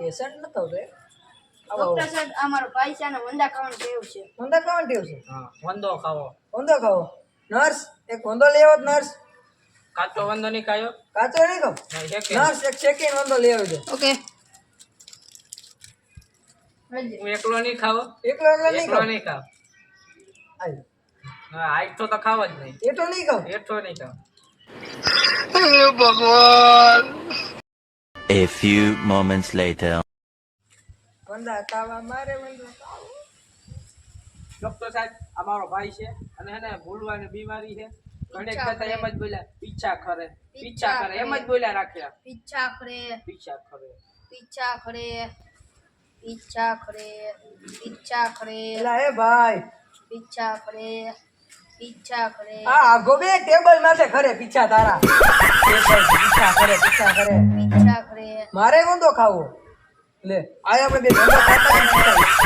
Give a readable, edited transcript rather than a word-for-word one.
Patient ન થતો રે ડોક્ટર સાહેબ અમારો ભાઈ છે ને વંદા ખાવાનું ટેવ છે વંદા ખાવાનું ટેવ છે હા વંદો ખાવો વંદો ખાવો નર્સ એક વંદો લઈ આવો નર્સ કાચો વંદો નહીં ખાયો કાચો નહીં ખાવ નહીં શેકે નર્સ એક સેકન્ડ વંદો લઈ આવજો ઓકે હું એકલો નહીં ખાવો એકલો નહીં એકલો ખાવ નહીં ખાવ આય હા આઈઠો તો ખાવ જ નહીં એટલો નહીં ખાવ એઠો નહીં ખાવ A few moments later. વંદા ખાવા મારે વંદો ખાવો ડોક્ટર સાહેબ અમારો ભાઈ છે અને એને ભૂલવાની બીમારી છે ઘણી વખત એમ જ બોલ્યા પીછા ખરે એમ જ બોલ્યા રાખ્યા પીછા ખરે પીછા ખરે પીછા ખરે પીછા ખરે પીછા ખરે એલા એ ભાઈ પીછા ખરે પીછા ખરે આ આગો બે ટેબલ માથે ખરે પીછા તારા પીછા ખરે પીછા ખરે મારે વંદો ખાવો લે આય આપણે બે વંદો ખાતા